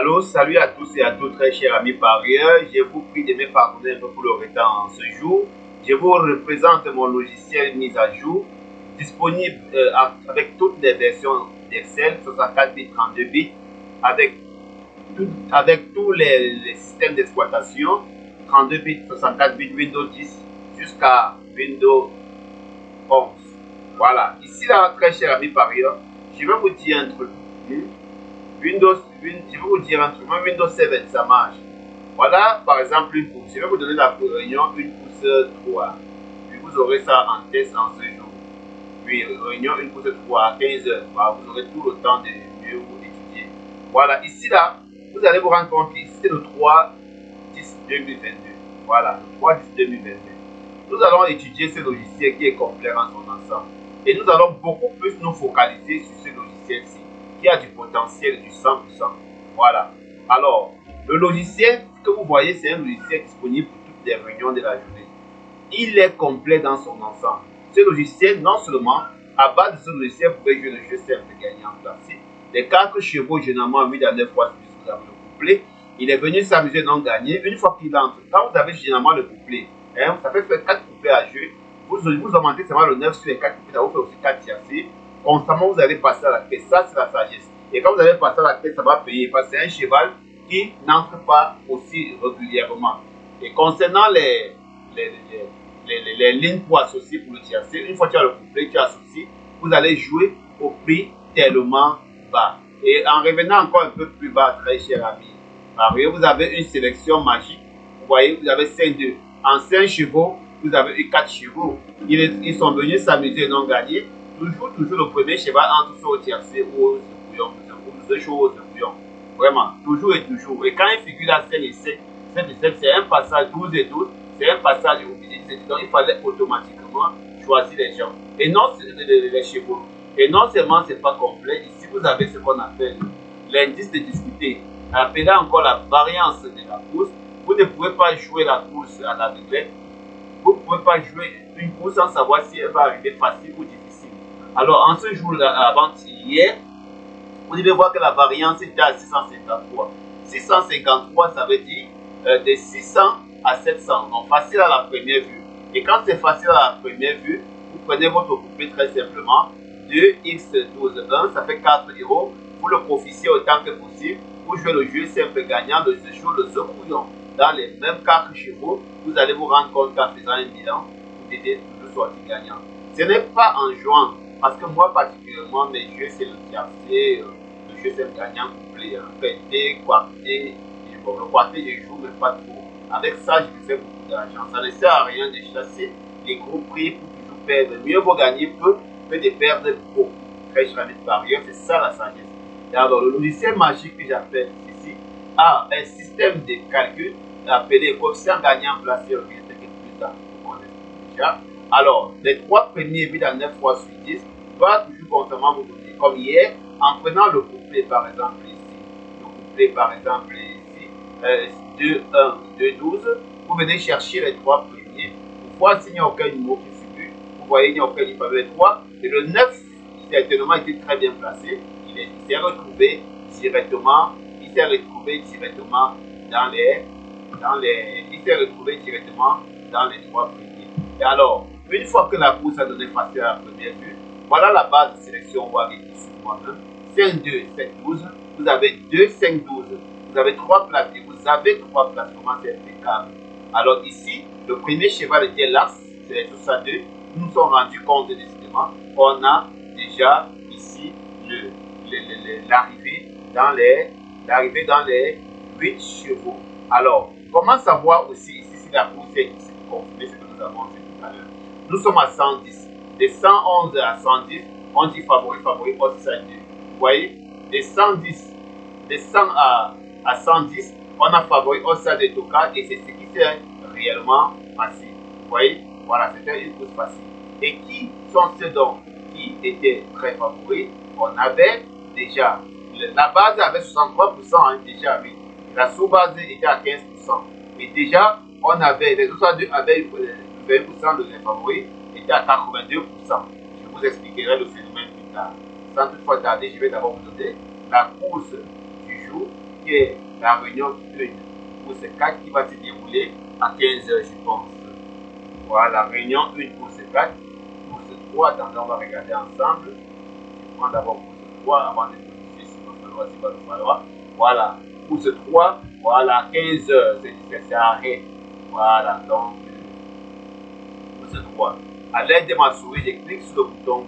Allô, salut à tous et à toutes, très chers amis parieurs. Je vous prie de me pardonner un peu pour le retard en ce jour. Je vous représente mon logiciel mis à jour, disponible avec toutes les versions d'Excel, 64 bits, 32 bits, avec, avec tous les systèmes d'exploitation, 32 bits, 64 bits, Windows 10 jusqu'à Windows 11. Voilà, ici là, très chers amis parieurs, je vais vous dire un truc. Je vais vous dire un truc, même Windows 7, ça marche. Voilà, par exemple, une pousse. Je vais vous donner la réunion, une pousse 3. Puis vous aurez ça en test en ce jour. Puis, réunion, une pousse 3 à 15 heures. Voilà, vous aurez tout le temps de mieux vous étudier. Voilà, ici là, vous allez vous rendre compte que c'est le 3-10-2022. Voilà, le 3-10-2022. Nous allons étudier ce logiciel qui est complet en son ensemble. Et nous allons beaucoup plus nous focaliser sur ce logiciel-ci, qui a du potentiel du 100%. Voilà. Alors, le logiciel que vous voyez, c'est un logiciel disponible pour toutes les réunions de la journée. Il est complet dans son ensemble. Ce logiciel, non seulement, à base de ce logiciel, vous pouvez jouer le jeu simple gagnant classique. Les 4 chevaux, généralement 8 à 9 fois plus, vous avez le couplet. Il est venu s'amuser non gagner. Une fois qu'il entre, quand vous avez généralement le couplet, ça peut faire 4 couplets à jouer. Vous augmentez seulement le 9 sur les 4 couplets, ça vous fait aussi 4 tiercés. Constamment, vous allez passer à la caisse. Ça, c'est la sagesse. Et quand vous allez passer à la caisse, ça va payer. Parce que c'est un cheval qui n'entre pas aussi régulièrement. Et concernant les lignes pour associer pour le tiercé, une fois que tu as le couplet, tu associes, vous allez jouer au prix tellement bas. Et en revenant encore un peu plus bas, très cher ami, vous avez une sélection magique. Vous voyez, vous avez 5-2. En 5 chevaux, vous avez eu 4 chevaux. Ils sont venus s'amuser et non gagner. Toujours le premier cheval entre soit au tiercé ou au bouillon, ou au chaud ou au bouillon. Vraiment, toujours et toujours. Et quand il figure là 5 et 7, 7 et 7, c'est un passage 12 et 12, c'est un passage obligé. Donc il fallait automatiquement choisir les gens. Et non, les chevaux. Et non seulement c'est pas complet, ici vous avez ce qu'on appelle l'indice de difficulté, appelé encore la variance de la course. Vous ne pouvez pas jouer la course à l'aveuglette. Vous ne pouvez pas jouer une course sans savoir si elle va arriver facile ou difficile. Alors, en ce jour-là, avant-hier, vous devez voir que la variance était à 653. 653, ça veut dire de 600 à 700. Donc, facile à la première vue. Et quand c'est facile à la première vue, vous prenez votre couplet très simplement. 2x12, 1, ça fait 4 euros. Vous le profitez autant que possible. Vous jouez le jeu simple gagnant, le jeu chaud, le jeu couillon. Dans les mêmes 4 chevaux, vous allez vous rendre compte qu'en faisant un bilan, vous devez toujours sortir gagnant. Ce n'est pas en jouant, parce que moi particulièrement, mes jeux, c'est le tiercé, le jeu simple gagnant couplet, pété, quarté. Bon, le quarté, je joue, mais pas trop. Avec ça, je me fais beaucoup d'argent. Ça ne sert à rien de chasser les gros prix pour toujours perdre. Mieux vaut gagner peu que de perdre beaucoup. Très cher ami de parieur, c'est ça la sagesse. Et alors, le logiciel magique que j'appelle ici a un système de calcul appelé coefficient gagnant placé au milieu de plus tard, vous connaissez déjà. Alors, les 3 premiers bits à 9 fois sur 10 doivent toujours constamment vous donner. Comme hier, en prenant le couplet par exemple ici, le couplet par exemple ici, 2, 1, 2, 12, vous venez chercher les 3 premiers pour voir s'il n'y a aucun numéro qui figure. Vous voyez, il n'y a aucun numéro avec 3. Et le 9, certainement, était très bien placé. Il s'est retrouvé directement, il s'est retrouvé directement dans les 3 premiers. Et alors, une fois que la course a donné facile à la première vue, voilà la base de sélection, on va aller sur moi-même. 5, 2, 7, 12. Vous avez 2, 5, 12. Vous avez 3 places et vous avez 3 places. Comment c'est impeccable. Alors ici, le premier cheval était l'As, c'est les 62. Nous nous sommes rendus compte décidément qu'on a déjà ici l'arrivée dans les 8 chevaux. Alors, comment savoir aussi ici si la course est ici pour confirmer ce que nous avons vu tout à l'heure. Nous sommes à 110. De 111 à 110, on dit favori, hausse 2. Vous voyez, de 110, de 100 à 110, on a favori, hausse de Toka et c'est ce qui s'est réellement passé. Vous voyez, voilà, c'était une course facile. Et qui sont ceux qui étaient très favoris? On avait déjà, la base avait 63%, hein, déjà, oui. La sous-base était à 15%. Et déjà, on avait, les autres deux avaient 20% de les favoris, était à 82%. Je vous expliquerai le phénomène plus tard. Sans toutefois tarder, je vais d'abord vous donner la course du jour qui est la réunion 1 pour ce 4 qui va se dérouler à 15 h, je pense. Voilà, réunion 1 pour ce 4. Pour ce 3, attendez, on va regarder ensemble. Je prends d'abord pour ce 3 avant de modifier si il va falloir. Voilà, pour ce 3, voilà, 15 h, c'est arrêt. Voilà, donc, pour ce 3. À l'aide de ma souris, je clique sur le bouton.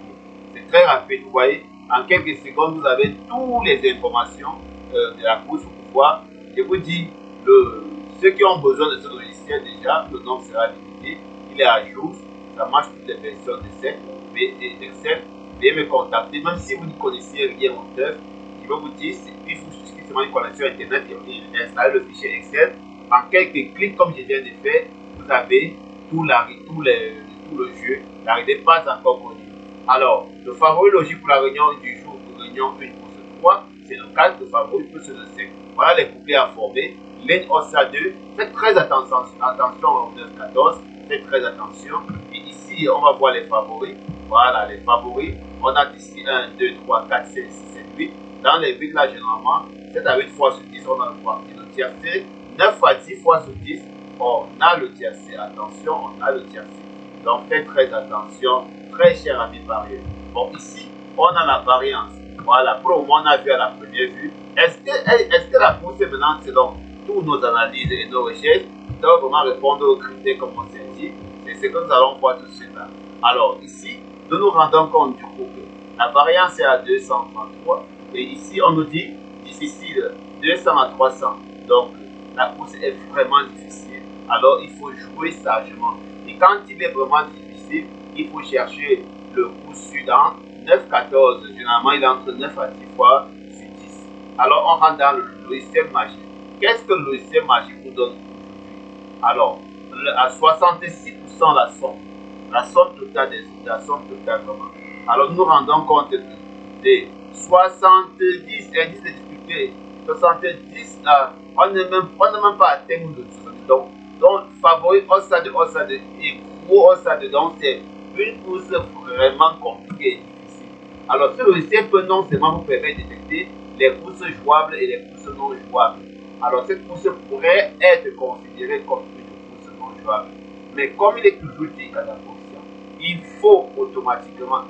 C'est très rapide, vous voyez. En quelques secondes, vous avez toutes les informations de la course pour pouvoir. Je vous dis, ceux qui ont besoin de ce logiciel déjà, le nom sera limité. Il est à jour, ça marche toutes les versions d'Excel. Veuillez me contacter, même si vous ne connaissez rien au TEF, je vais vous dire, il faut suffisamment une connexion Internet et installer le fichier Excel. En quelques clics, comme je viens de faire, vous avez tout le jeu. N'arrivez pas encore connu. Alors, le favori logique pour la réunion du jour, pour réunion 1 pour ce 3, c'est le 4, le favori pour ce 5. Voilà les couplets à former. Ligne OSA 2, faites très attention au 9-14, faites très attention. Et ici, on va voir les favoris. Voilà, les favoris. On a ici 1, 2, 3, 4, 5, 6, 7, 8. Dans les briques là, généralement, 7 à 8 fois sur 10, on a le quartier. Le tiercé, 9 à 10 fois sur 10, on a le tiercé. Attention, on a le tiercé. Donc, faites très attention, très cher ami parieur. Bon, ici, on a la variance. Voilà, pour le moment, on a vu à la première vue. Est-ce que la course est maintenant, selon toutes nos analyses et nos recherches, doit vraiment répondre aux critères comme on s'est dit? C'est ce que nous allons voir tout de suite là. Alors, ici, nous nous rendons compte du coup que la variance est à 233. Et ici, on nous dit difficile, 200 à 300. Donc, la course est vraiment difficile. Alors, il faut jouer sagement. Et quand il est vraiment difficile, il faut chercher le coup sûr dans 9-14. Généralement, il est entre 9 à 10 fois sur 10. Alors, on rentre dans le logiciel magique. Qu'est-ce que le logiciel magique nous donne aujourd'hui? Alors, à 66% la somme totale vraiment. Alors, nous nous rendons compte de 70 indices de difficulté. 70, on n'est même pas atteint le donc favori OSA2 et gros OSA2, donc c'est une course vraiment compliquée et difficile. Alors, ce logiciel peut non seulement vous permettre de détecter les courses jouables et les courses non jouables. Alors, cette course pourrait être considérée comme une course non jouable. Mais comme il est toujours dit à la position, il faut automatiquement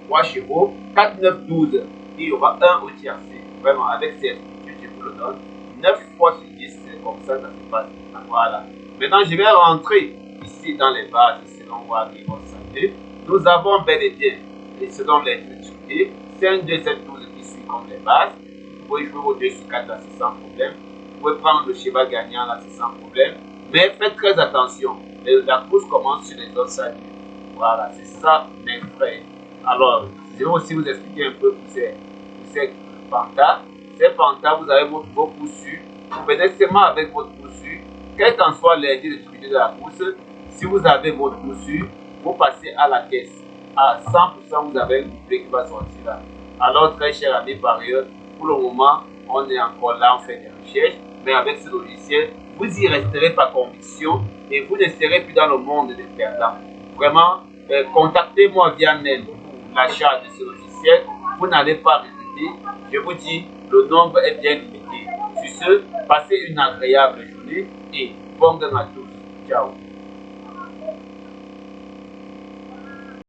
3 chevaux, 4, 9, 12. Il y aura 1 au tiercé. Vraiment, avec ces structures, je vous le donne. 9 fois sur 10, c'est comme ça se passe. Voilà. Maintenant, je vais rentrer ici dans les bases selon Wari Santé. Nous avons bel et bien, et selon les difficultés, c'est un 2, 7, 12 qui suit comme les bases. Vous pouvez jouer au 2 sur 4 là, c'est sans problème. Vous pouvez prendre le cheval gagnant là, c'est sans problème. Mais faites très attention. La course commence sur les autres saluts. Voilà, c'est ça, mes frères. Alors, je vais aussi vous expliquer un peu pour ces pantas. Ces pantas, vous avez vos coups sûrs. Vous venez seulement avec votre coup sûr. Quel qu'en soit l'indice de difficulté de la course, si vous avez votre coup sûr, vous passez à la caisse. À 100%, vous avez un couplet qui va sortir là. Alors, très cher ami parieur, pour le moment, on est encore là, on fait des recherches. Mais avec ce logiciel, vous y resterez par conviction et vous ne serez plus dans le monde des perdants. Vraiment, contactez-moi via mail pour l'achat de ce logiciel. Vous n'allez pas regretter. Je vous dis, le nombre est bien limité. Sur ce, passez une agréable journée et bon gain à tous. Ciao.